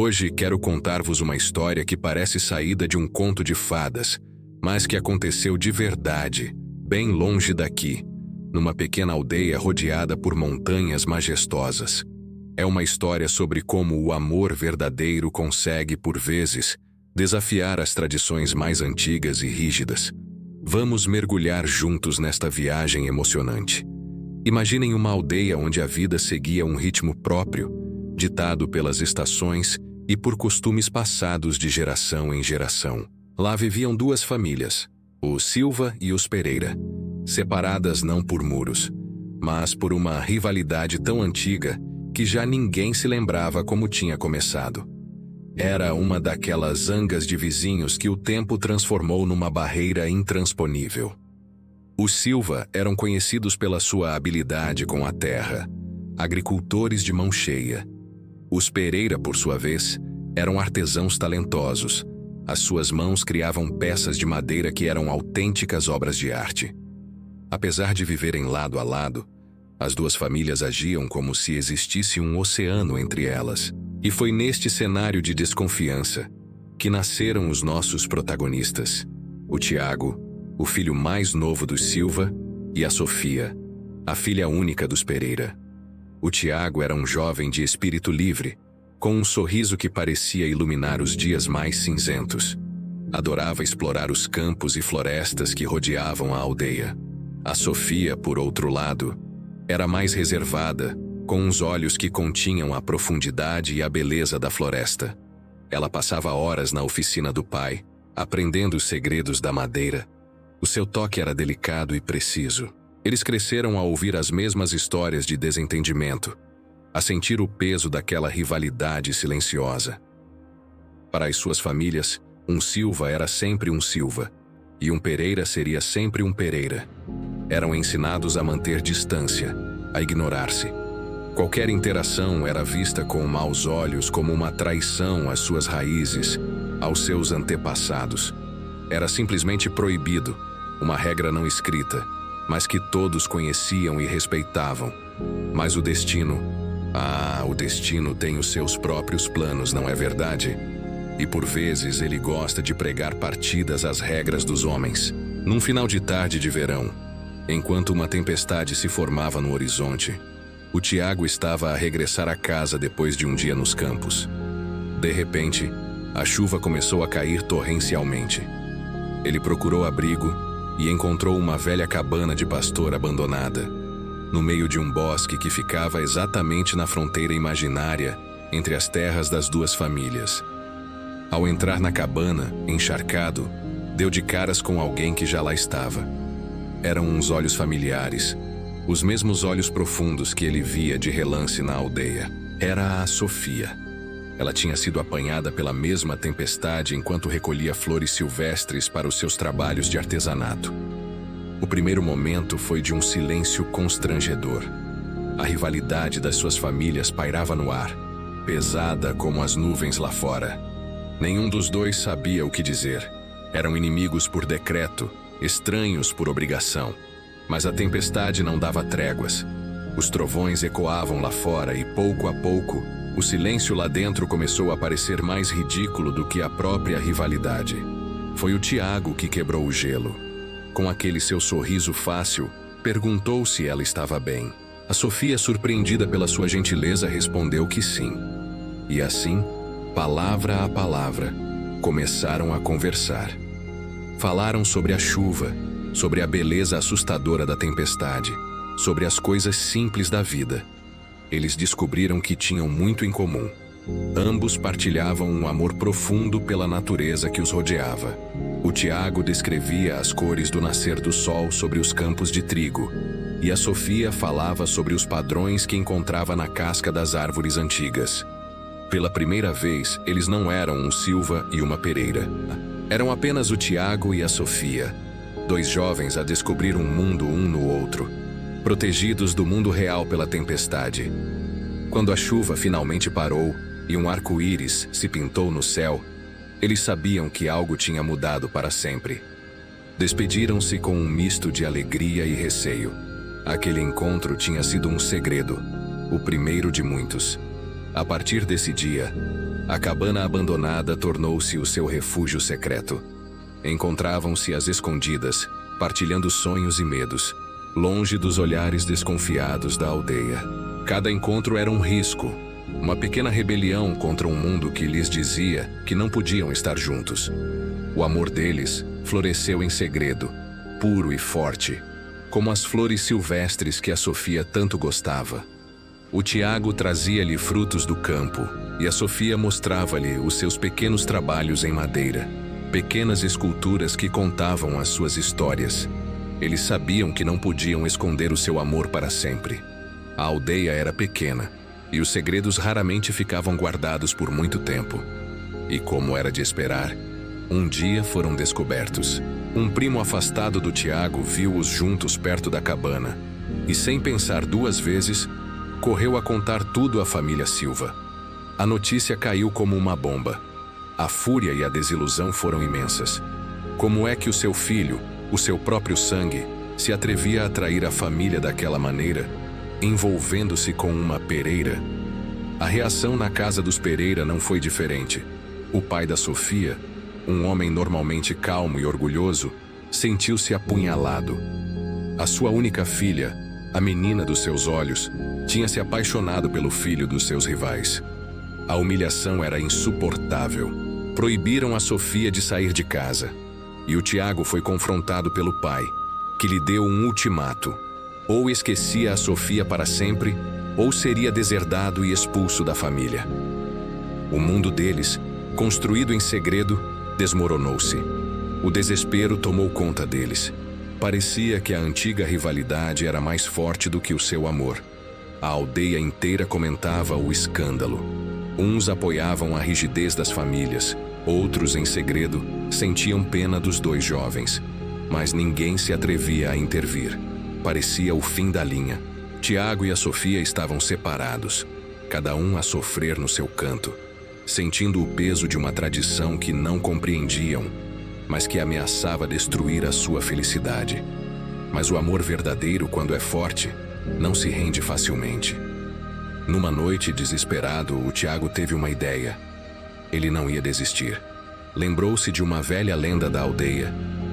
Hoje quero contar-vos uma história que parece saída de um conto de fadas, mas que aconteceu de verdade, bem longe daqui, numa pequena aldeia rodeada por montanhas majestosas. É uma história sobre como o amor verdadeiro consegue, por vezes, desafiar as tradições mais antigas e rígidas. Vamos mergulhar juntos nesta viagem emocionante. Imaginem uma aldeia onde a vida seguia um ritmo próprio, ditado pelas estações e por costumes passados de geração em geração. Lá viviam duas famílias, os Silva e os Pereira, separadas não por muros, mas por uma rivalidade tão antiga que já ninguém se lembrava como tinha começado. Era uma daquelas zangas de vizinhos que o tempo transformou numa barreira intransponível. Os Silva eram conhecidos pela sua habilidade com a terra, agricultores de mão cheia. Os Pereira, por sua vez, eram artesãos talentosos. As suas mãos criavam peças de madeira que eram autênticas obras de arte. Apesar de viverem lado a lado, as duas famílias agiam como se existisse um oceano entre elas. E foi neste cenário de desconfiança que nasceram os nossos protagonistas: o Tiago, o filho mais novo dos Silva, e a Sofia, a filha única dos Pereira. O Tiago era um jovem de espírito livre, com um sorriso que parecia iluminar os dias mais cinzentos. Adorava explorar os campos e florestas que rodeavam a aldeia. A Sofia, por outro lado, era mais reservada, com uns olhos que continham a profundidade e a beleza da floresta. Ela passava horas na oficina do pai, aprendendo os segredos da madeira. O seu toque era delicado e preciso. Eles cresceram a ouvir as mesmas histórias de desentendimento, a sentir o peso daquela rivalidade silenciosa. Para as suas famílias, um Silva era sempre um Silva, e um Pereira seria sempre um Pereira. Eram ensinados a manter distância, a ignorar-se. Qualquer interação era vista com maus olhos como uma traição às suas raízes, aos seus antepassados. Era simplesmente proibido, uma regra não escrita, mas que todos conheciam e respeitavam. Mas o destino tem os seus próprios planos, não é verdade? E por vezes ele gosta de pregar partidas às regras dos homens. Num final de tarde de verão, enquanto uma tempestade se formava no horizonte, o Tiago estava a regressar a casa depois de um dia nos campos. De repente, a chuva começou a cair torrencialmente. Ele procurou abrigo e encontrou uma velha cabana de pastor abandonada, no meio de um bosque que ficava exatamente na fronteira imaginária entre as terras das duas famílias. Ao entrar na cabana, encharcado, deu de caras com alguém que já lá estava. Eram uns olhos familiares, os mesmos olhos profundos que ele via de relance na aldeia. Era a Sofia. Ela tinha sido apanhada pela mesma tempestade enquanto recolhia flores silvestres para os seus trabalhos de artesanato. O primeiro momento foi de um silêncio constrangedor. A rivalidade das suas famílias pairava no ar, pesada como as nuvens lá fora. Nenhum dos dois sabia o que dizer. Eram inimigos por decreto, estranhos por obrigação. Mas a tempestade não dava tréguas. Os trovões ecoavam lá fora e, pouco a pouco, o silêncio lá dentro começou a parecer mais ridículo do que a própria rivalidade. Foi o Tiago que quebrou o gelo. Com aquele seu sorriso fácil, perguntou se ela estava bem. A Sofia, surpreendida pela sua gentileza, respondeu que sim. E assim, palavra a palavra, começaram a conversar. Falaram sobre a chuva, sobre a beleza assustadora da tempestade, sobre as coisas simples da vida. Eles descobriram que tinham muito em comum. Ambos partilhavam um amor profundo pela natureza que os rodeava. O Tiago descrevia as cores do nascer do sol sobre os campos de trigo, e a Sofia falava sobre os padrões que encontrava na casca das árvores antigas. Pela primeira vez, eles não eram um Silva e uma Pereira. Eram apenas o Tiago e a Sofia, dois jovens a descobrir um mundo um no outro, protegidos do mundo real pela tempestade. Quando a chuva finalmente parou e um arco-íris se pintou no céu, eles sabiam que algo tinha mudado para sempre. Despediram-se com um misto de alegria e receio. Aquele encontro tinha sido um segredo, o primeiro de muitos. A partir desse dia, A cabana abandonada tornou-se o seu refúgio secreto. Encontravam-se às escondidas, partilhando sonhos e medos, longe dos olhares desconfiados da aldeia. Cada encontro era um risco, uma pequena rebelião contra um mundo que lhes dizia que não podiam estar juntos. O amor deles floresceu em segredo, puro e forte, como as flores silvestres que a Sofia tanto gostava. O Tiago trazia-lhe frutos do campo e a Sofia mostrava-lhe os seus pequenos trabalhos em madeira, pequenas esculturas que contavam as suas histórias. Eles sabiam que não podiam esconder o seu amor para sempre. A aldeia era pequena e os segredos raramente ficavam guardados por muito tempo. E como era de esperar, um dia foram descobertos. Um primo afastado do Tiago viu-os juntos perto da cabana e, sem pensar duas vezes, correu a contar tudo à família Silva. A notícia caiu como uma bomba. A fúria e a desilusão foram imensas. Como é que o seu filho, o seu próprio sangue, se atrevia a trair a família daquela maneira, envolvendo-se com uma Pereira? A reação na casa dos Pereira não foi diferente. O pai da Sofia, um homem normalmente calmo e orgulhoso, sentiu-se apunhalado. A sua única filha, a menina dos seus olhos, tinha se apaixonado pelo filho dos seus rivais. A humilhação era insuportável. Proibiram a Sofia de sair de casa. E o Tiago foi confrontado pelo pai, que lhe deu um ultimato. Ou esquecia a Sofia para sempre, ou seria deserdado e expulso da família. O mundo deles, construído em segredo, desmoronou-se. O desespero tomou conta deles. Parecia que a antiga rivalidade era mais forte do que o seu amor. A aldeia inteira comentava o escândalo. Uns apoiavam a rigidez das famílias, outros, em segredo, sentiam pena dos dois jovens. Mas ninguém se atrevia a intervir. Parecia o fim da linha. Tiago e a Sofia estavam separados, cada um a sofrer no seu canto, sentindo o peso de uma tradição que não compreendiam, mas que ameaçava destruir a sua felicidade. Mas o amor verdadeiro, quando é forte, não se rende facilmente. Numa noite, desesperado, o Tiago teve uma ideia. Ele não ia desistir. Lembrou-se de uma velha lenda da aldeia,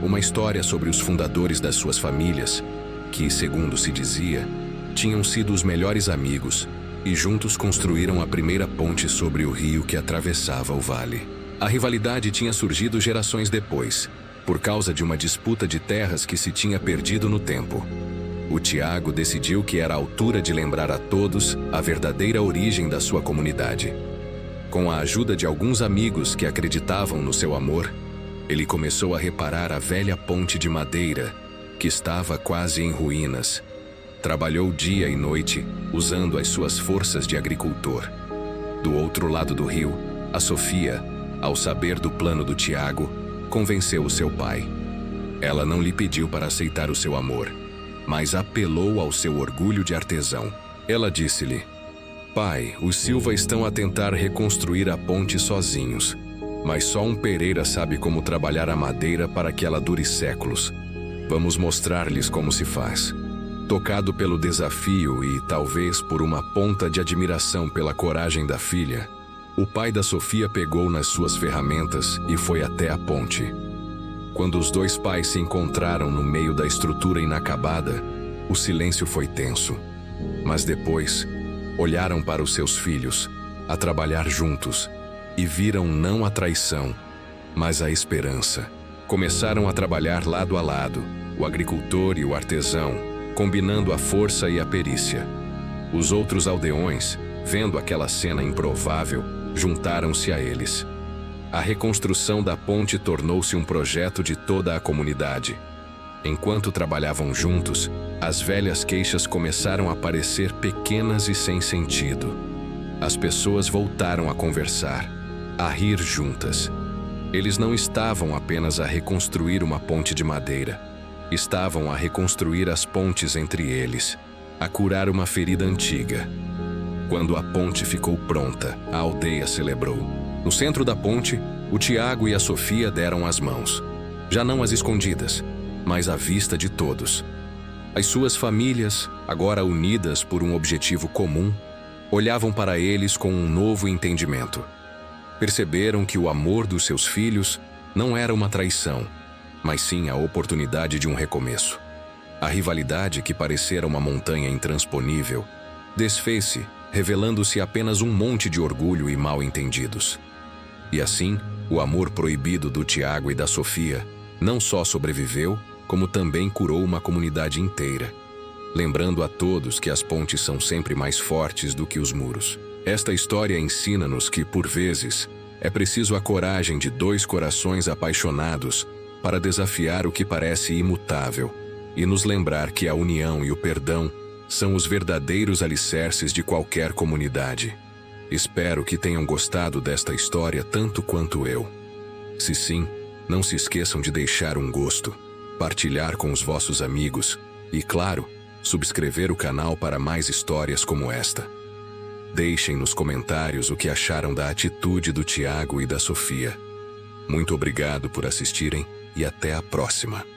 uma história sobre os fundadores das suas famílias, que, segundo se dizia, tinham sido os melhores amigos e juntos construíram a primeira ponte sobre o rio que atravessava o vale. A rivalidade tinha surgido gerações depois, por causa de uma disputa de terras que se tinha perdido no tempo. O Tiago decidiu que era a altura de lembrar a todos a verdadeira origem da sua comunidade. Com a ajuda de alguns amigos que acreditavam no seu amor, ele começou a reparar a velha ponte de madeira, que estava quase em ruínas. Trabalhou dia e noite, usando as suas forças de agricultor. Do outro lado do rio, a Sofia, ao saber do plano do Tiago, convenceu o seu pai. Ela não lhe pediu para aceitar o seu amor, mas apelou ao seu orgulho de artesão. Ela disse-lhe: "Pai, os Silva estão a tentar reconstruir a ponte sozinhos, mas só um Pereira sabe como trabalhar a madeira para que ela dure séculos. Vamos mostrar-lhes como se faz." Tocado pelo desafio e talvez por uma ponta de admiração pela coragem da filha, o pai da Sofia pegou nas suas ferramentas e foi até a ponte. Quando os dois pais se encontraram no meio da estrutura inacabada, o silêncio foi tenso. Mas depois, olharam para os seus filhos, a trabalhar juntos, e viram não a traição, mas a esperança. Começaram a trabalhar lado a lado, o agricultor e o artesão, combinando a força e a perícia. Os outros aldeões, vendo aquela cena improvável, juntaram-se a eles. A reconstrução da ponte tornou-se um projeto de toda a comunidade. Enquanto trabalhavam juntos, as velhas queixas começaram a parecer pequenas e sem sentido. As pessoas voltaram a conversar, a rir juntas. Eles não estavam apenas a reconstruir uma ponte de madeira. Estavam a reconstruir as pontes entre eles, a curar uma ferida antiga. Quando a ponte ficou pronta, a aldeia celebrou. No centro da ponte, o Tiago e a Sofia deram as mãos. Já não às escondidas, mas à vista de todos. As suas famílias, agora unidas por um objetivo comum, olhavam para eles com um novo entendimento. Perceberam que o amor dos seus filhos não era uma traição, mas sim a oportunidade de um recomeço. A rivalidade, que parecera uma montanha intransponível, desfez-se, revelando-se apenas um monte de orgulho e mal-entendidos. E assim, o amor proibido do Tiago e da Sofia não só sobreviveu, como também curou uma comunidade inteira, lembrando a todos que as pontes são sempre mais fortes do que os muros. Esta história ensina-nos que, por vezes, é preciso a coragem de dois corações apaixonados para desafiar o que parece imutável e nos lembrar que a união e o perdão são os verdadeiros alicerces de qualquer comunidade. Espero que tenham gostado desta história tanto quanto eu. Se sim, não se esqueçam de deixar um gosto, partilhar com os vossos amigos e, claro, subscrever o canal para mais histórias como esta. Deixem nos comentários o que acharam da atitude do Tiago e da Sofia. Muito obrigado por assistirem e até a próxima.